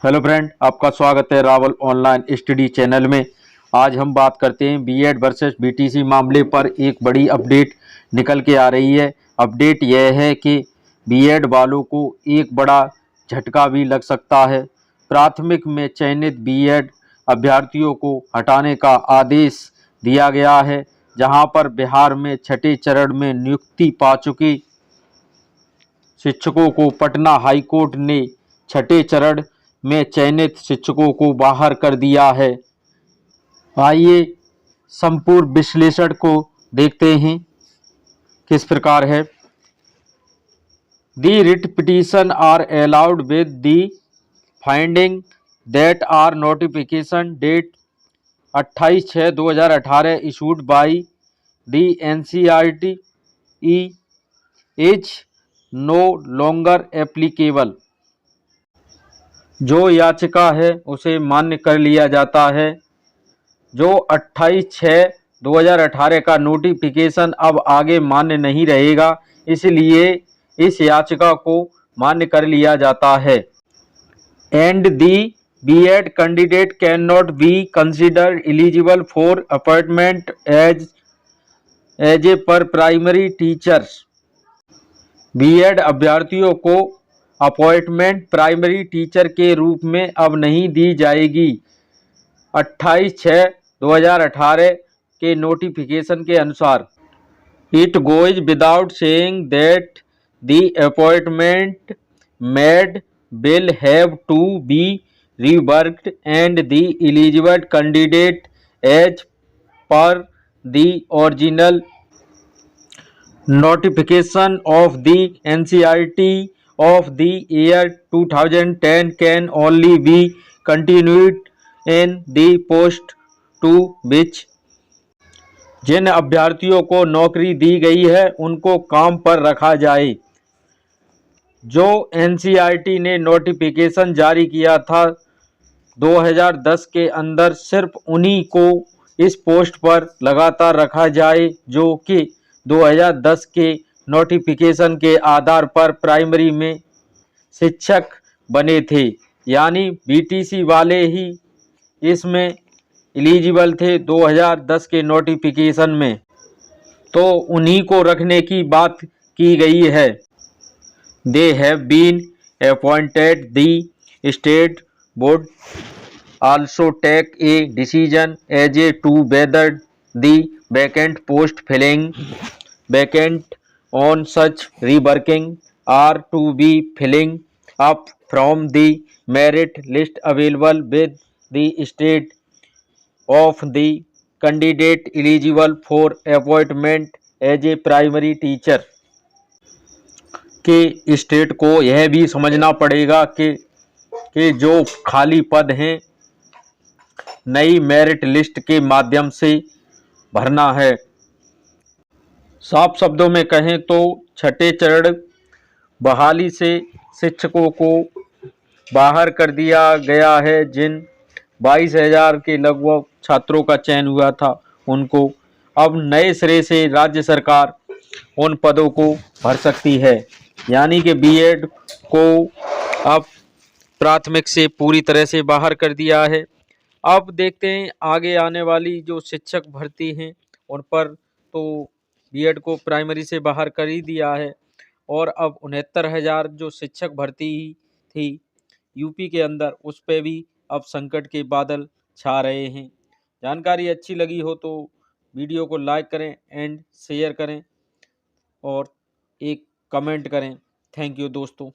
Hello friend, आपका स्वागत है रावल ऑनलाइन स्टडी चैनल में। आज हम बात करते हैं बीएड वर्सेस बीटीसी मामले पर। एक बड़ी अपडेट निकल के आ रही है। अपडेट यह है कि बीएड वालों को एक बड़ा झटका भी लग सकता है। प्राथमिक में चयनित बीएड अभ्यर्थियों को हटाने का आदेश दिया गया है, जहां पर बिहार में छठे चरण में नियुक्ति पा चुकी शिक्षकों को पटना हाईकोर्ट ने छठे चरण में चयनित शिक्षकों को बाहर कर दिया है। आइए संपूर्ण विश्लेषण को देखते हैं किस प्रकार है। The writ petition are allowed with the finding that our notification date 28/6/2018 issued by the NCERT is no longer applicable. जो याचिका है उसे मान्य कर लिया जाता है। जो 28/6/2018 का नोटिफिकेशन अब आगे मान्य नहीं रहेगा, इसलिए इस याचिका को मान्य कर लिया जाता है। And the BEd candidate can not be considered eligible for appointment as a per primary teachers. BEd अभ्यर्थियों को अपॉइंटमेंट प्राइमरी टीचर के रूप में अब नहीं दी जाएगी। 28/6/2018 के नोटिफिकेशन के अनुसार it goes without saying that the appointment made will have to be reworked and the eligible candidate as per the original notification of the NCERT of the year 2010 can only be continued in the post to which जिन अभ्यर्थियों को नौकरी दी गई है उनको काम पर रखा जाए। जो एनसीईआरटी ने नोटिफिकेशन जारी किया था 2010 के अंदर, सिर्फ उन्हीं को इस पोस्ट पर लगातार रखा जाए जो कि 2010 के नोटिफिकेशन के आधार पर प्राइमरी में शिक्षक बने थे। यानी बीटीसी वाले ही इसमें एलिजिबल थे 2010 के नोटिफिकेशन में, तो उन्हीं को रखने की बात की गई है। They have been appointed the state board also take a decision as a to whether the vacant post filling vacant on such reworking are to be filling up from the merit list available with the state of the candidate eligible for appointment as a primary teacher। के state को यह भी समझना पड़ेगा कि जो खाली पद हैं नई मेरिट लिस्ट के माध्यम से भरना है। साफ शब्दों में कहें तो छठे चरण बहाली से शिक्षकों को बाहर कर दिया गया है। जिन 22,000 के लगभग छात्रों का चयन हुआ था, उनको अब नए सिरे से राज्य सरकार उन पदों को भर सकती है। यानी कि बीएड को अब प्राथमिक से पूरी तरह से बाहर कर दिया है। अब देखते हैं आगे आने वाली जो शिक्षक भर्ती हैं उन पर, तो बीएड को प्राइमरी से बाहर कर ही दिया है और अब 69,000 जो शिक्षक भर्ती थी यूपी के अंदर, उस पर भी अब संकट के बादल छा रहे हैं। जानकारी अच्छी लगी हो तो वीडियो को लाइक करें एंड शेयर करें और एक कमेंट करें। थैंक यू दोस्तों।